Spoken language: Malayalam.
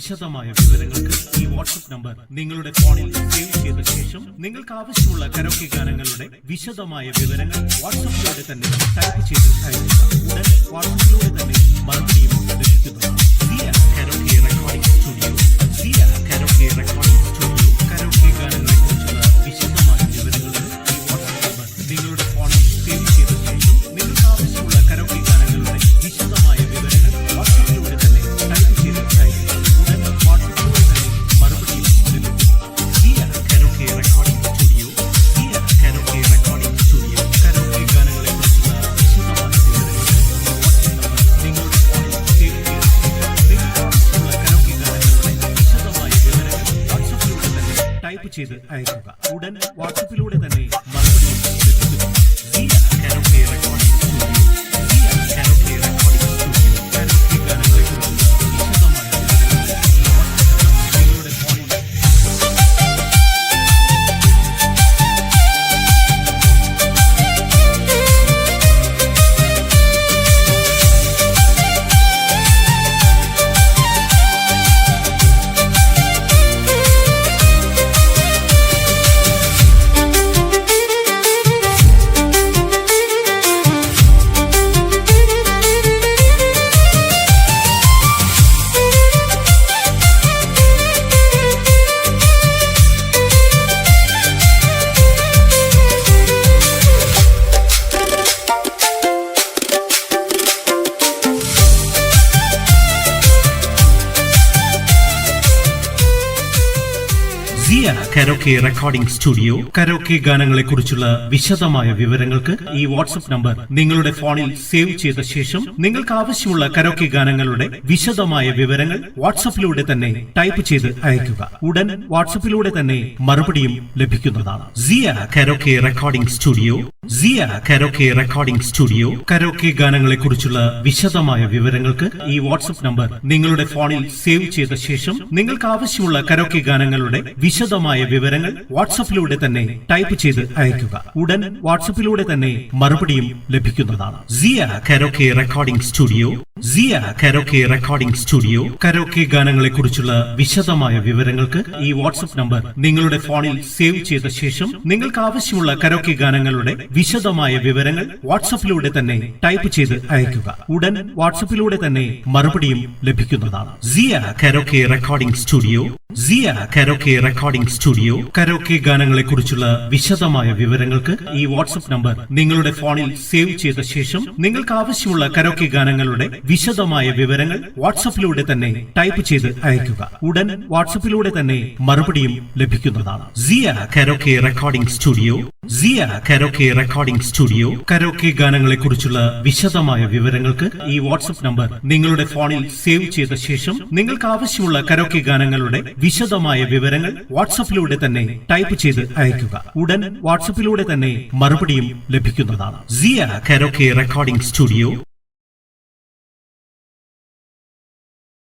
വിശദമായ വിവരങ്ങൾക്ക് ഈ വാട്സ്ആപ്പ് നമ്പർ നിങ്ങളുടെ ഫോണിൽ സേവ് ചെയ്ത ശേഷം നിങ്ങൾക്ക് ആവശ്യമുള്ള കരോക്കെ ഗാനങ്ങളുടെ വിശദമായ വിവരങ്ങൾ വാട്സ്ആപ്പിലൂടെ തന്നെ ടൈപ്പ് ചെയ്ത് അയക്കുക. ഉടൻ വാട്സ്ആപ്പിലൂടെ തന്നെ മറുപടിയും ലഭിക്കുന്നതാണ്. സിയ കരോക്കെ റെക്കോർഡിംഗ് സ്റ്റുഡിയോ, സിയ കരോക്കെ റെക്കോർഡിംഗ് സ്റ്റുഡിയോ. കരോക്കെ ഗാനങ്ങളെ കുറിച്ചുള്ള വിശദമായ വിവരങ്ങൾക്ക് ഈ വാട്സ്ആപ്പ് നമ്പർ നിങ്ങളുടെ ഫോണിൽ സേവ് ചെയ്ത ശേഷം നിങ്ങൾക്ക് ആവശ്യമുള്ള കരോക്കെ ഗാനങ്ങളുടെ വിശദമായ വിവരങ്ങൾ വാട്സ്ആപ്പിലൂടെ തന്നെ ടൈപ്പ് ചെയ്ത് അയക്കുക. ഉടൻ വാട്സ്ആപ്പിലൂടെ തന്നെ മറുപടിയും ലഭിക്കും. സിയ കരോക്കെ റെക്കോർഡിംഗ് സ്റ്റുഡിയോ, സിയ കരോക്കെ റെക്കോർഡിംഗ് സ്റ്റുഡിയോ. കരോക്കെ ഗാനങ്ങളെ കുറിച്ചുള്ള വിശദമായ വിവരങ്ങൾക്ക് വാട്സ്ആപ്പ് നമ്പർ നിങ്ങളുടെ ഫോണിൽ സേവ് ചെയ്ത ശേഷം നിങ്ങൾക്ക് ആവശ്യമുള്ള കരോക്കെ ഗാനങ്ങളുടെ വിശദമായ വിവരങ്ങൾ വാട്സ്ആപ്പിലൂടെ തന്നെ ടൈപ്പ് ചെയ്ത് അയക്കുക. ഉടൻ വാട്സ്ആപ്പിലൂടെ തന്നെ മറുപടിയും ലഭിക്കുന്നു. സിയ കരോക്കെ റെക്കോർഡിംഗ് സ്റ്റുഡിയോ, സിയ കരോക്കെ റെക്കോർഡിംഗ് സ്റ്റുഡിയോ. കരോക്കെ ഗാനങ്ങളെ കുറിച്ചുള്ള വിശദമായ വിവരങ്ങൾക്ക് ഈ വാട്സ്ആപ്പ് നമ്പർ നിങ്ങളുടെ ഫോണിൽ സിയ കരോക്കെ റെക്കോർഡിംഗ് സ്റ്റുഡിയോ. കരോക്കെ ഗാനങ്ങളെ കുറിച്ചുള്ള വിശദമായ വിവരങ്ങൾക്ക് ഈ വാട്സ്ആപ്പ് നമ്പർ നിങ്ങളുടെ ഫോണിൽ സേവ് ചെയ്ത ശേഷം നിങ്ങൾക്ക് ആവശ്യമുള്ള കരോക്കെ ഗാനങ്ങളുടെ വിശദമായ വിവരങ്ങൾ വാട്സ്ആപ്പിലൂടെ തന്നെ ടൈപ്പ് ചെയ്ത് അയക്കുക. ഉടൻ വാട്സ്ആപ്പിലൂടെ തന്നെ മറുപടിയും ലഭിക്കുന്നതാണ്. സിയ കരോക്കെ റെക്കോർഡിംഗ് സ്റ്റുഡിയോ, സിയ കരോക്കെ റെക്കോർഡിംഗ് സ്റ്റുഡിയോ. കരോക്കെ ഗാനങ്ങളെ കുറിച്ചുള്ള വിശദമായ വിവരങ്ങൾക്ക് ഈ വാട്സ്ആപ്പ് നമ്പർ നിങ്ങളുടെ ഫോണിൽ സേവ് ചെയ്ത ശേഷം നിങ്ങൾക്ക് ആവശ്യമുള്ള കരോക്കെ ഗാനങ്ങളുടെ വിശദമായ വിവരങ്ങൾ വാട്സ്ആപ്പിലൂടെ തന്നെ ടൈപ്പ് ചെയ്ത് അയക്കുക. ഉടൻ വാട്സ്ആപ്പിലൂടെ തന്നെ മറുപടിയും ലഭിക്കുന്നതാണ്. സിയ കരോക്കെ റെക്കോർഡിംഗ് സ്റ്റുഡിയോ, സിയ കരോക്കെ റെക്കോർഡിംഗ് സ്റ്റുഡിയോ. കരോക്കെ ഗാനങ്ങളെ കുറിച്ചുള്ള വിശദമായ വിവരങ്ങൾക്ക് ഈ വാട്സ്ആപ്പ് നമ്പർ നിങ്ങളുടെ ഫോണിൽ സേവ് ചെയ്ത ശേഷം നിങ്ങൾക്ക് ആവശ്യമുള്ള കരോക്കെ ഗാനങ്ങളുടെ വിശദമായ വിവരങ്ങൾ വാട്സ്ആപ്പിലൂടെ തന്നെ ടൈപ്പ് ചെയ്ത് അയക്കുക. ഉടൻ വാട്സ്ആപ്പിലൂടെ തന്നെ മറുപടിയും ലഭിക്കുന്നതാണ്. സിയ കരോക്കെ റെക്കോർഡിംഗ് സ്റ്റുഡിയോ, സിയ കരോക്കെ റെക്കോർഡിംഗ് സ്റ്റുഡിയോ. കരോക്കെ ഗാനങ്ങളെ കുറിച്ചുള്ള വിശദമായ വിവരങ്ങൾക്ക് ഈ വാട്സ്ആപ്പ് നമ്പർ നിങ്ങളുടെ ഫോണിൽ സേവ് ചെയ്ത ശേഷം നിങ്ങൾക്ക് ആവശ്യമുള്ള കരോക്കെ ഗാനങ്ങളുടെ വിശദമായ വിവരങ്ങൾ വാട്സ്ആപ്പിലൂടെ തന്നെ ടൈപ്പ് ചെയ്ത് അയക്കുക. ഉടൻ വാട്സ്ആപ്പിലൂടെ തന്നെ മറുപടിയും ലഭിക്കുന്നതാണ്. സിയ കരോക്കെ റെക്കോർഡിംഗ് സ്റ്റുഡിയോ, സിയ കരോക്കെ റെക്കോർഡിംഗ് സ്റ്റുഡിയോ. കരോക്കെ ഗാനങ്ങളെ കുറിച്ചുള്ള വിശദമായ വിവരങ്ങൾക്ക് ഈ വാട്സ്ആപ്പ് നമ്പർ നിങ്ങളുടെ ഫോണിൽ സേവ് ചെയ്ത ശേഷം നിങ്ങൾക്ക് ആവശ്യമുള്ള കരോക്കെ ഗാനങ്ങളുടെ വിശദമായ വിവരങ്ങൾ വാട്സ്ആപ്പിലൂടെ തന്നെ ടൈപ്പ് ചെയ്ത് അയക്കുക. ഉടൻ വാട്സ്ആപ്പിലൂടെ തന്നെ മറുപടിയും ലഭിക്കുന്നതാണ്. സിയ കരോക്കെ റെക്കോർഡിംഗ് സ്റ്റുഡിയോ,